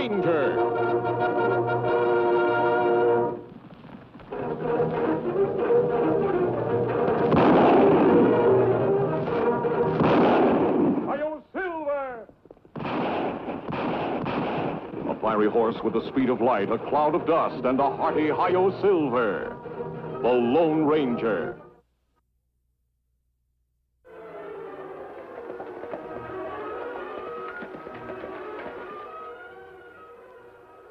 Ranger. A fiery horse with the speed of light, a cloud of dust, and a hearty Hi-Yo Silver. The Lone Ranger.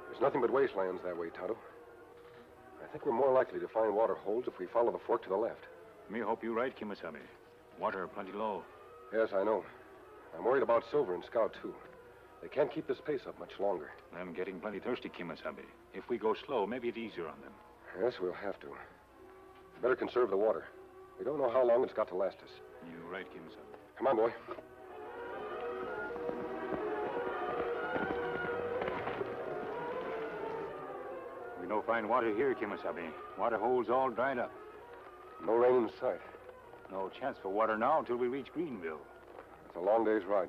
There's nothing but wastelands that way, Tonto. I think we're more likely to find water holes if we follow the fork to the left. Me hope you right, Kimasabi. Water plenty low. Yes, I know. I'm worried about Silver and Scout, too. They can't keep this pace up much longer. I'm getting plenty thirsty, Kimasabi. If we go slow, maybe it's easier on them. Yes, we'll have to. Better conserve the water. We don't know how long it's got to last us. You're right, Kimasabi. Come on, boy. We no find water here, Kimasabi. Water holes all dried up. No rain in sight. No chance for water now until we reach Greenville. It's a long day's ride.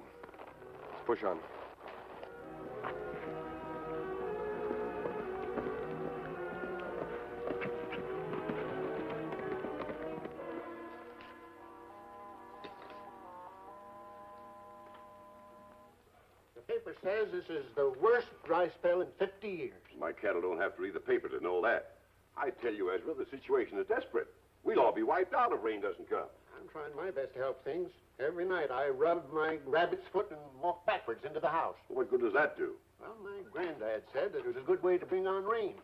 Let's push on. The paper says this is the worst dry spell in 50 years. My cattle don't have to read the paper to know that. I tell you, Ezra, the situation is desperate. We'll all be wiped out if rain doesn't come. I'm trying my best to help things. Every night I rub my rabbit's foot and walk backwards into the house. What good does that do? Well, my granddad said that it was a good way to bring on rain.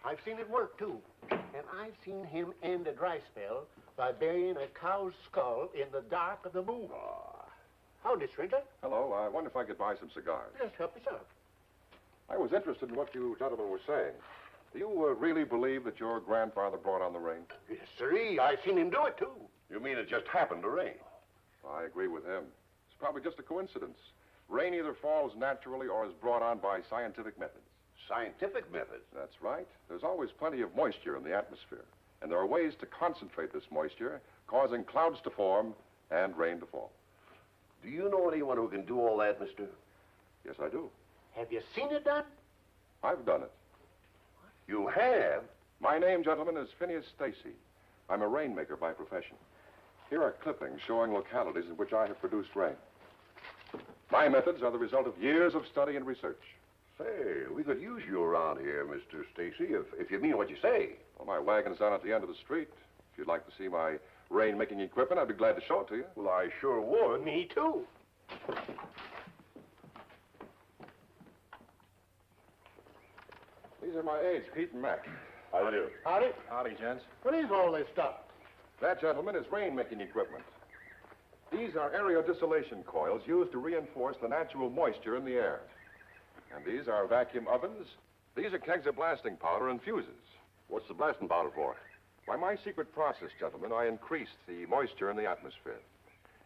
I've seen it work, too. And I've seen him end a dry spell by burying a cow's skull in the dark of the moon. Howdy, stranger. Hello. I wonder if I could buy some cigars. Just help yourself. I was interested in what you gentlemen were saying. Do you really believe that your grandfather brought on the rain? Yes, sirree. I've seen him do it, too. You mean it just happened to rain? I agree with him. It's probably just a coincidence. Rain either falls naturally or is brought on by scientific methods. Scientific methods? That's right. There's always plenty of moisture in the atmosphere. And there are ways to concentrate this moisture, causing clouds to form and rain to fall. Do you know anyone who can do all that, mister? Yes, I do. Have you seen it done? I've done it. You have? My name, gentlemen, is Phineas Stacy. I'm a rainmaker by profession. Here are clippings showing localities in which I have produced rain. My methods are the result of years of study and research. Say, we could use you around here, Mr. Stacy, if you mean what you say. Well, my wagon's down at the end of the street. If you'd like to see my rain-making equipment, I'd be glad to show it to you. Well, I sure would. Me, too. These are my aides, Pete and Mac. I do. Howdy. Howdy, gents. What is all this stuff? That, gentlemen, is rain-making equipment. These are aerodistillation coils used to reinforce the natural moisture in the air. And these are vacuum ovens. These are kegs of blasting powder and fuses. What's the blasting powder for? By my secret process, gentlemen, I increase the moisture in the atmosphere.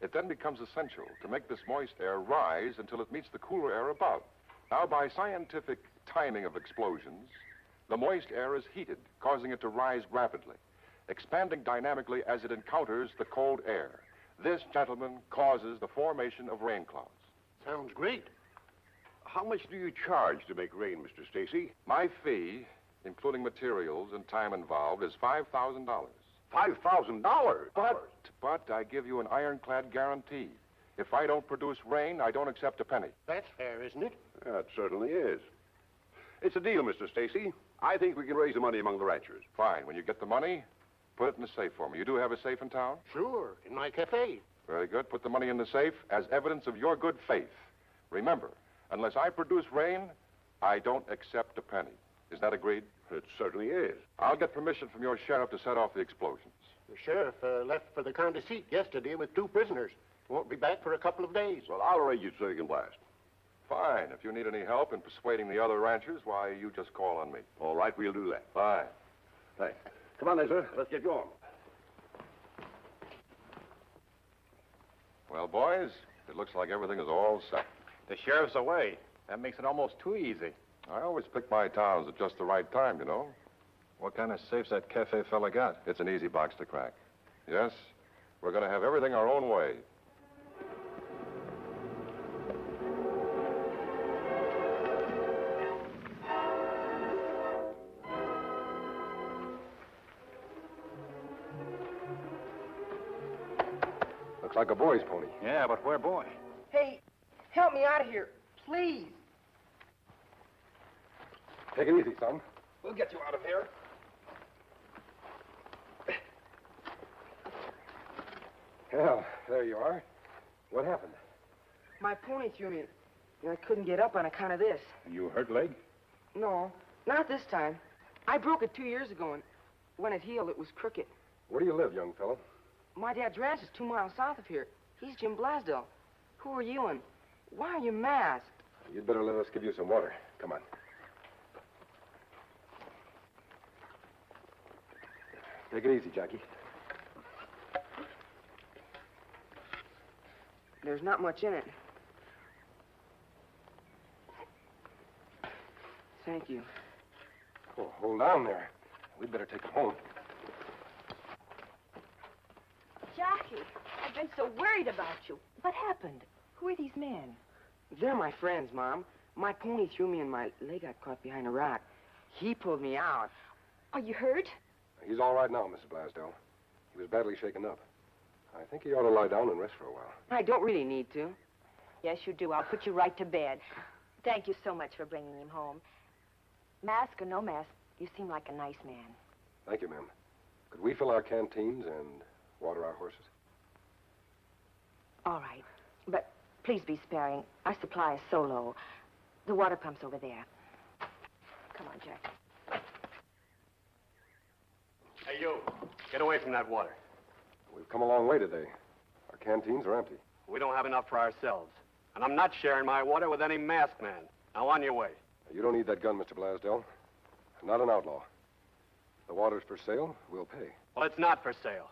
It then becomes essential to make this moist air rise until it meets the cooler air above. Now, by scientific timing of explosions, the moist air is heated, causing it to rise rapidly, expanding dynamically as it encounters the cold air. This, gentlemen, causes the formation of rain clouds. Sounds great. How much do you charge to make rain, Mr. Stacy? My fee, including materials and time involved, is $5,000. $5,000? But I give you an ironclad guarantee. If I don't produce rain, I don't accept a penny. That's fair, isn't it? That certainly is. It's a deal, Mr. Stacy. I think we can raise the money among the ranchers. Fine. When you get the money, put it in the safe for me. You do have a safe in town? Sure, in my cafe. Very good. Put the money in the safe as evidence of your good faith. Remember, unless I produce rain, I don't accept a penny. Is that agreed? It certainly is. I'll get permission from your sheriff to set off the explosions. The sheriff left for the county seat yesterday with 2 prisoners. Won't be back for a couple of days. Well, I'll arrange it so you can blast. Fine. If you need any help in persuading the other ranchers, why, you just call on me. All right, we'll do that. Fine. Thanks. Come on, Ezra. Let's get going. Well, boys, it looks like everything is all set. The sheriff's away. That makes it almost too easy. I always pick my towns at just the right time, you know. What kind of safe's that cafe fella got? It's an easy box to crack. Yes, we're going to have everything our own way. Looks like a boy's pony. Yeah, but where boy? Hey, help me out of here, please. Take it easy, son. We'll get you out of here. Yeah, there you are. What happened? My pony threw me. I couldn't get up on account of this. You hurt leg? No, not this time. I broke it 2 years ago, and when it healed, it was crooked. Where do you live, young fellow? My dad's ranch is 2 miles south of here. He's Jim Blasdell. Who are you, and why are you masked? You'd better let us give you some water. Come on. Take it easy, Jackie. There's not much in it. Thank you. Oh, hold on there. We'd better take him home. Jackie, I've been so worried about you. What happened? Who are these men? They're my friends, Mom. My pony threw me and my leg got caught behind a rock. He pulled me out. Are you hurt? He's all right now, Mrs. Blasdell. He was badly shaken up. I think he ought to lie down and rest for a while. I don't really need to. Yes, you do. I'll put you right to bed. Thank you so much for bringing him home. Mask or no mask, you seem like a nice man. Thank you, ma'am. Could we fill our canteens and water our horses? All right. But please be sparing. Our supply is so low. The water pump's over there. Come on, Jack. Hey, you. Get away from that water. We've come a long way today. Our canteens are empty. We don't have enough for ourselves. And I'm not sharing my water with any masked man. Now, on your way. You don't need that gun, Mr. Blasdell. I'm not an outlaw. If the water's for sale, we'll pay. Well, it's not for sale.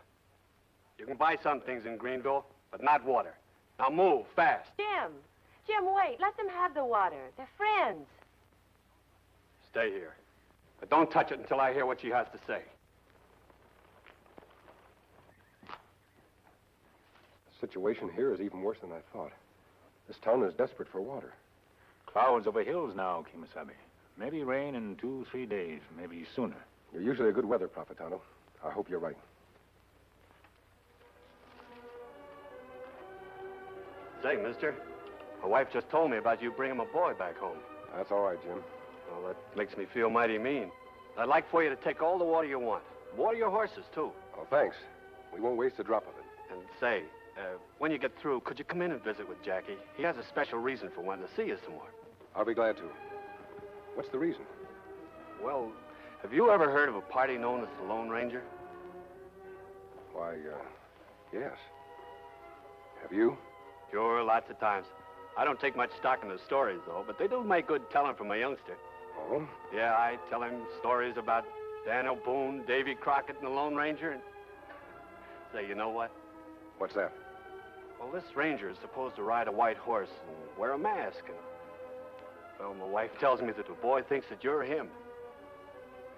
You can buy some things in Greenville, but not water. Now, move, fast. Jim, wait. Let them have the water. They're friends. Stay here. But don't touch it until I hear what she has to say. The situation here is even worse than I thought. This town is desperate for water. Clouds over hills now, Kimasabi. Maybe rain in 2-3 days, maybe sooner. You're usually a good weather prophet, Tonto. I hope you're right. Say, mister, my wife just told me about you bringing a boy back home. That's all right, Jim. Well, that makes me feel mighty mean. I'd like for you to take all the water you want. Water your horses, too. Oh, thanks. We won't waste a drop of it. And say, when you get through, could you come in and visit with Jackie? He has a special reason for wanting to see you some more. I'll be glad to. What's the reason? Well, have you ever heard of a party known as the Lone Ranger? Why, yes. Have you? Sure, lots of times. I don't take much stock in the stories, though, but they do make good telling from a youngster. Oh? Yeah, I tell him stories about Daniel Boone, Davy Crockett, and the Lone Ranger, and say, you know what? What's that? Well, this ranger is supposed to ride a white horse and wear a mask, and well, my wife tells me that the boy thinks that you're him.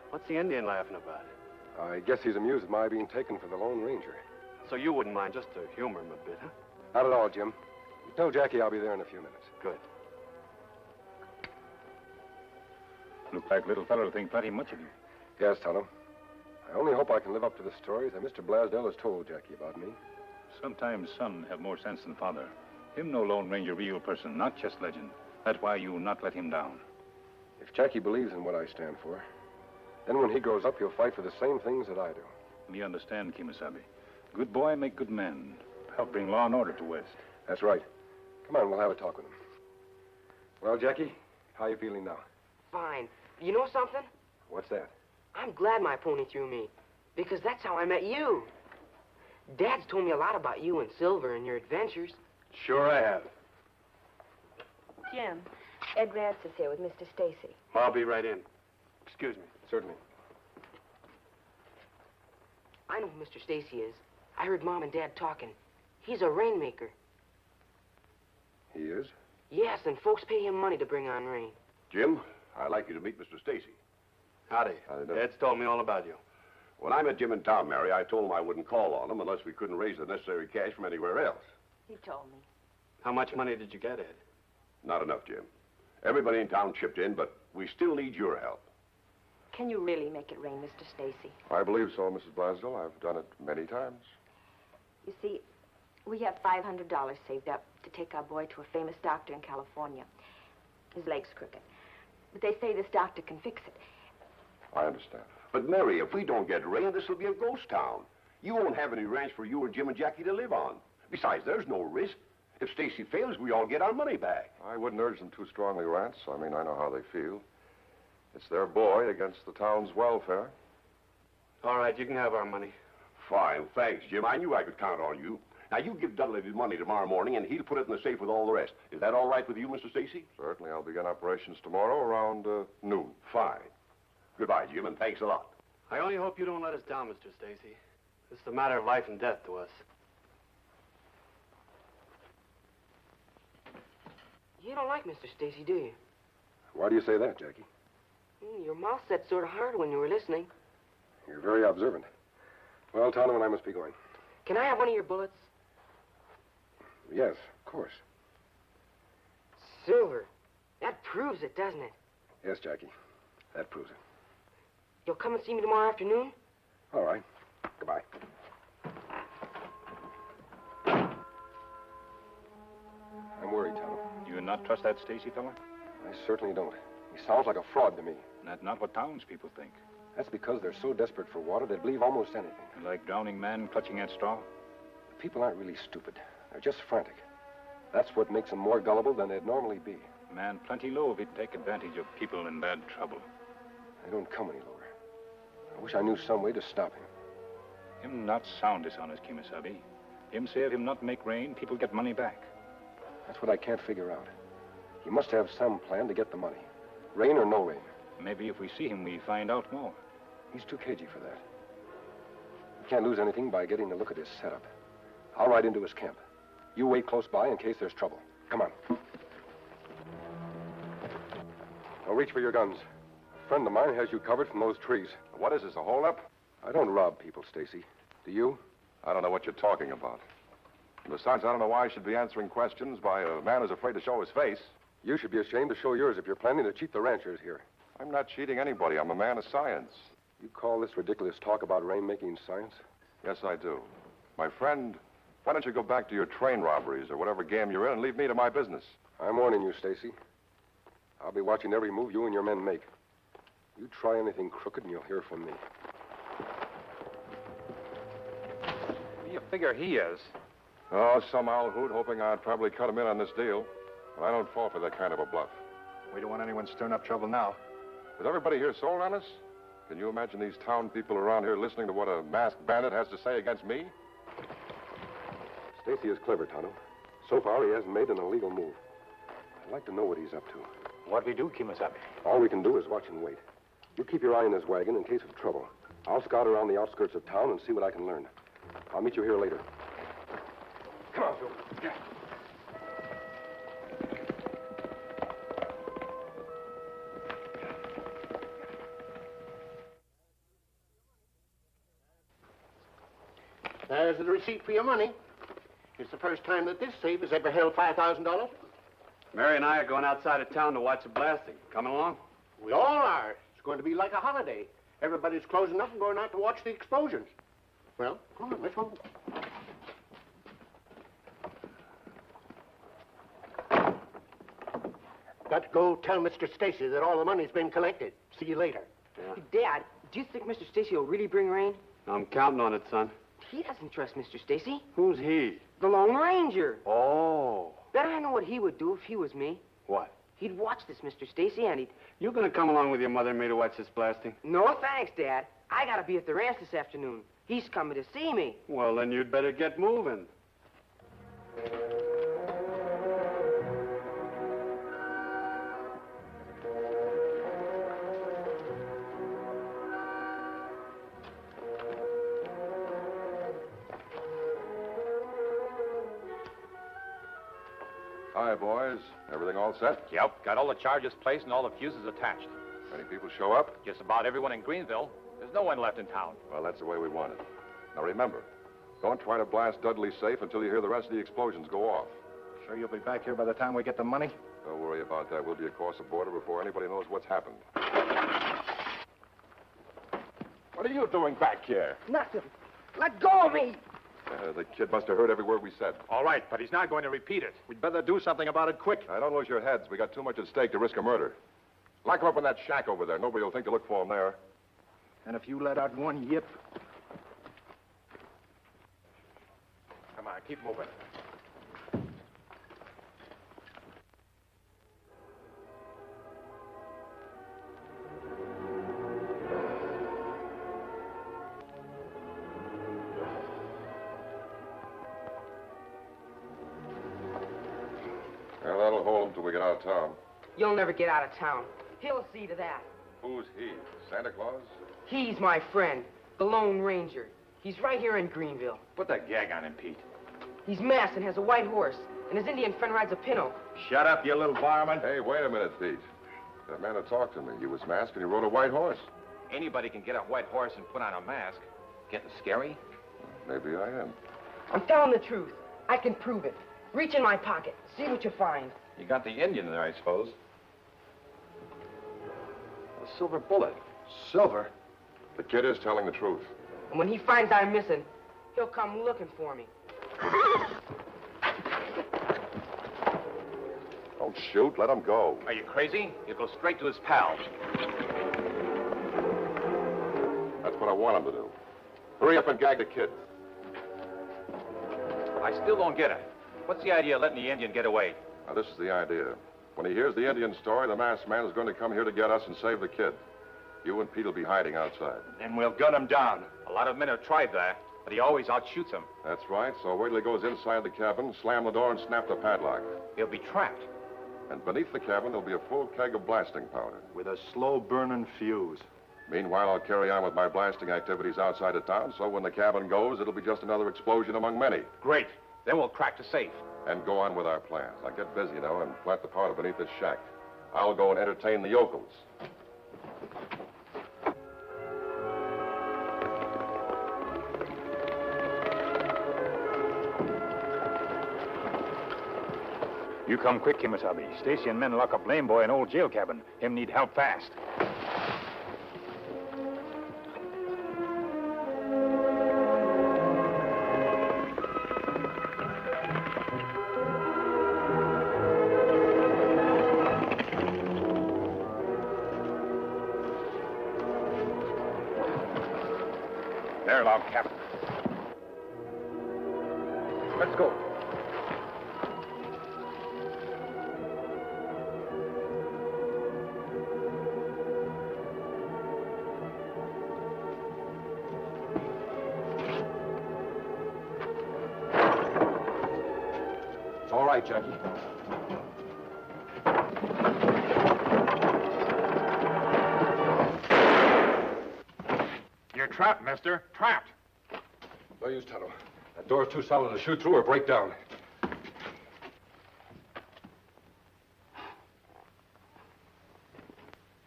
What's the Indian laughing about it? I guess he's amused at my being taken for the Lone Ranger. So you wouldn't mind just to humor him a bit, huh? Not at all, Jim. You tell Jackie I'll be there in a few minutes. Good. Look like little fellow to think plenty much of you. Yes, Tonto. I only hope I can live up to the stories that Mr. Blasdell has told Jackie about me. Sometimes son have more sense than father. Him no Lone Ranger real person, not just legend. That's why you not let him down. If Jackie believes in what I stand for, then when he grows up, he'll fight for the same things that I do. Me understand, Kimasabi. Good boy make good men. Help bring law and order to West. That's right. Come on, we'll have a talk with him. Well, Jackie, how you feeling now? Fine. You know something? What's that? I'm glad my pony threw me, because that's how I met you. Dad's told me a lot about you and Silver and your adventures. Sure I have. Jim, Ed Rance is here with Mr. Stacy. I'll be right in. Excuse me. Certainly. I know who Mr. Stacy is. I heard Mom and Dad talking. He's a rainmaker. He is? Yes, and folks pay him money to bring on rain. Jim, I'd like you to meet Mr. Stacy. Howdy. Howdy do. Ed's told me all about you. When I met Jim and Tom, Mary, I told them I wouldn't call on them unless we couldn't raise the necessary cash from anywhere else. He told me. How much money did you get, Ed? Not enough, Jim. Everybody in town chipped in, but we still need your help. Can you really make it rain, Mr. Stacy? I believe so, Mrs. Blasdell. I've done it many times. You see, We have $500 saved up to take our boy to a famous doctor in California. His leg's crooked. But they say this doctor can fix it. I understand. But, Mary, if we don't get rain, this will be a ghost town. You won't have any ranch for you or Jim and Jackie to live on. Besides, there's no risk. If Stacy fails, we all get our money back. I wouldn't urge them too strongly, Rance. I mean, I know how they feel. It's their boy against the town's welfare. All right, you can have our money. Fine, thanks, Jim. I knew I could count on you. Now, you give Dudley his money tomorrow morning, and he'll put it in the safe with all the rest. Is that all right with you, Mr. Stacy? Certainly, I'll begin operations tomorrow around noon. Fine. Goodbye, Jim, and thanks a lot. I only hope you don't let us down, Mr. Stacy. This is a matter of life and death to us. You don't like Mr. Stacy, do you? Why do you say that, Jackie? Your mouth set sort of hard when you were listening. You're very observant. Well, Tonto and I must be going. Can I have one of your bullets? Yes, of course. Silver. That proves it, doesn't it? Yes, Jackie. That proves it. You'll come and see me tomorrow afternoon? All right. Goodbye. I'm worried, Tonto. Do you not trust that Stacy fella? I certainly don't. He sounds like a fraud to me. That's not what townspeople think. That's because they're so desperate for water they'd believe almost anything. Like drowning man clutching at straw? The people aren't really stupid. They're just frantic. That's what makes them more gullible than they'd normally be. Man plenty low if he'd take advantage of people in bad trouble. They don't come any lower. I wish I knew some way to stop him. Him not sound dishonest, Kimasabi. Him say if him not make rain, people get money back. That's what I can't figure out. He must have some plan to get the money. Rain or no rain. Maybe if we see him, we find out more. He's too cagey for that. We can't lose anything by getting a look at his setup. I'll ride into his camp. You wait close by in case there's trouble. Come on. Now reach for your guns. A friend of mine has you covered from those trees. What is this, a holdup? I don't rob people, Stacy. Do you? I don't know what you're talking about. And besides, I don't know why I should be answering questions by a man who's afraid to show his face. You should be ashamed to show yours if you're planning to cheat the ranchers here. I'm not cheating anybody. I'm a man of science. You call this ridiculous talk about rain-making science? Yes, I do. My friend, why don't you go back to your train robberies or whatever game you're in and leave me to my business? I'm warning you, Stacy. I'll be watching every move you and your men make. You try anything crooked and you'll hear from me. Who do you figure he is? Oh, some owl hoot hoping I'd probably cut him in on this deal. But I don't fall for that kind of a bluff. We don't want anyone stirring up trouble now. Is everybody here sold on us? Can you imagine these town people around here listening to what a masked bandit has to say against me? Stacy is clever, Tonto. So far, he hasn't made an illegal move. I'd like to know what he's up to. What we do, Kimasabi? All we can do is watch and wait. You keep your eye on his wagon in case of trouble. I'll scout around the outskirts of town and see what I can learn. I'll meet you here later. Come on, Phil. Yeah. There's the receipt for your money. It's the first time that this safe has ever held $5,000. Mary and I are going outside of town to watch the blasting. Coming along? We all are. It's going to be like a holiday. Everybody's closing up and going out to watch the explosions. Well, come on, let's go. Got to go tell Mr. Stacy that all the money's been collected. See you later. Dad, do you think Mr. Stacy will really bring rain? I'm counting on it, son. He doesn't trust Mr. Stacy. Who's he? The Lone Ranger. Oh. Bet I know what he would do if he was me. What? He'd watch this, Mr. Stacy, and he'd... You gonna come along with your mother and me to watch this blasting? No, thanks, Dad. I gotta be at the ranch this afternoon. He's coming to see me. Well, then you'd better get moving. Hi, boys. Everything all set? Yep, got all the charges placed and all the fuses attached. Any people show up? Just about everyone in Greenville. There's no one left in town. Well, that's the way we want it. Now, remember, don't try to blast Dudley's safe until you hear the rest of the explosions go off. Sure you'll be back here by the time we get the money? Don't worry about that. We'll be across the border before anybody knows what's happened. What are you doing back here? Nothing. Let go of me. The kid must have heard every word we said. All right, but he's not going to repeat it. We'd better do something about it quick. Now, don't lose your heads. We got too much at stake to risk a murder. Lock him up in that shack over there. Nobody will think to look for him there. And if you let out one yip... Come on, keep moving. Well, that'll hold him till we get out of town. You'll never get out of town. He'll see to that. Who's he? Santa Claus? He's my friend, the Lone Ranger. He's right here in Greenville. Put that gag on him, Pete. He's masked and has a white horse, and his Indian friend rides a pinto. Shut up, you little varmint. Hey, wait a minute, Pete. That man had talked to me. He was masked and he rode a white horse. Anybody can get a white horse and put on a mask. Getting scary? Maybe I am. I'm telling the truth. I can prove it. Reach in my pocket. See what you find. You got the Indian there, I suppose. A silver bullet. Silver? The kid is telling the truth. And when he finds I'm missing, he'll come looking for me. Don't shoot. Let him go. Are you crazy? He'll go straight to his pal. That's what I want him to do. Hurry up and gag the kid. I still don't get it. What's the idea of letting the Indian get away? Now, this is the idea. When he hears the Indian story, the masked man is going to come here to get us and save the kid. You and Pete will be hiding outside. Then we'll gun him down. A lot of men have tried that, but he always outshoots them. That's right. So wait till he goes inside the cabin, slam the door, and snap the padlock. He'll be trapped. And beneath the cabin, there'll be a full keg of blasting powder. With a slow-burning fuse. Meanwhile, I'll carry on with my blasting activities outside of town, so when the cabin goes, it'll be just another explosion among many. Great. Then we'll crack the safe. And go on with our plans. Now get busy, you know, and plant the powder beneath this shack. I'll go and entertain the yokels. You come quick, Kimasabi. Stacy and men lock up Lame Boy in old jail cabin. Him need help fast. There, log cabin. Let's go. All right, Jackie. You're trapped, mister. Trapped. No use, Tonto. That door's too solid to shoot through or break down.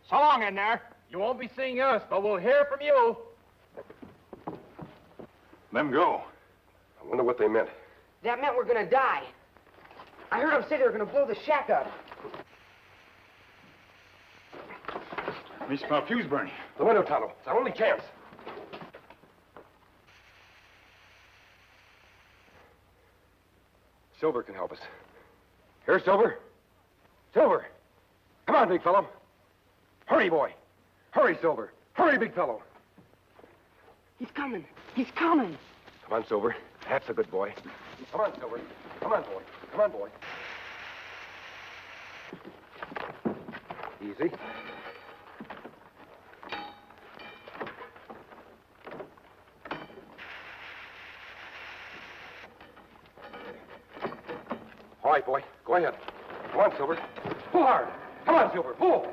So long in there. You won't be seeing us, but we'll hear from you. Let him go. I wonder what they meant. That meant we're gonna die. I heard him say they were gonna blow the shack up. Me smell fuse burning. The window, Tonto. It's our only chance. Silver can help us. Here, Silver. Silver. Come on, big fellow. Hurry, boy. Hurry, Silver. Hurry, big fellow. He's coming. He's coming. Come on, Silver. That's a good boy. Come on, Silver. Come on, boy. Come on, boy. Easy. All right, boy. Go ahead. Come on, Silver. Pull hard. Come on, Silver. Pull.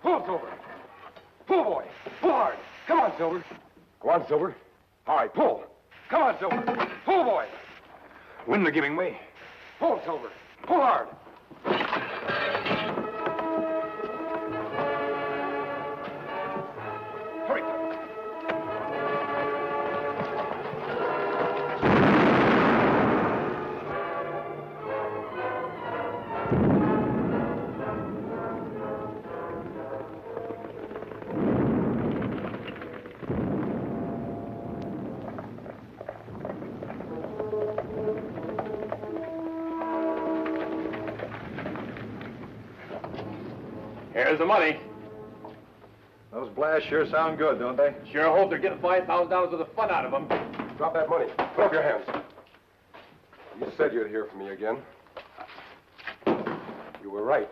Pull, Silver. Pull, boy. Pull hard. Come on, Silver. Go on, Silver. All right, pull. Come on, Silver. Pull, boy. Wind are giving way. Pull, Silver. Pull hard. Hurry, Silver. Here's the money. Those blasts sure sound good, don't they? Sure hope they're getting $5,000 worth of fun out of them. Drop that money. Put up your hands. You said you'd hear from me again. You were right.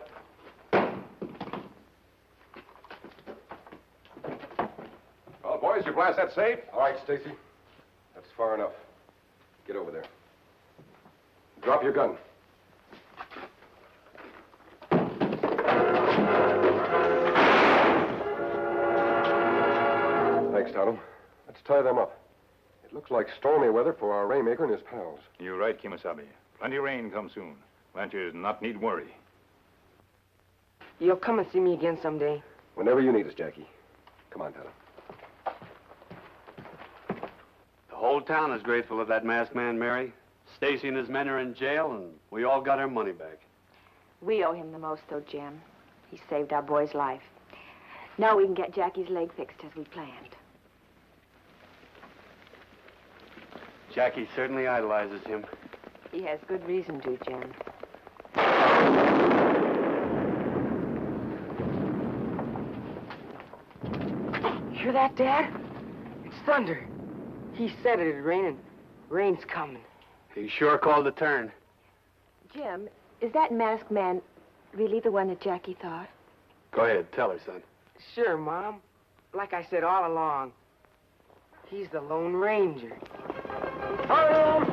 Well, boys, you blast that safe? All right, Stacy. That's far enough. Get over there. Drop your gun. Thanks, Tonto. Let's tie them up. It looks like stormy weather for our Rainmaker and his pals. You're right, Kimasabi. Plenty rain come soon. Ranchers not need worry. You'll come and see me again someday. Whenever you need us, Jackie. Come on, Tonto. The whole town is grateful of that masked man, Mary. Stacy and his men are in jail, and we all got our money back. We owe him the most, though, Jim. He saved our boy's life. Now we can get Jackie's leg fixed as we planned. Jackie certainly idolizes him. He has good reason to, Jim. Hear that, Dad? It's thunder. He said it'd rain, and rain's coming. He sure called the turn. Jim, is that masked man really the one that Jackie thought? Go ahead, tell her, son. Sure, Mom. Like I said all along, he's the Lone Ranger. Hello,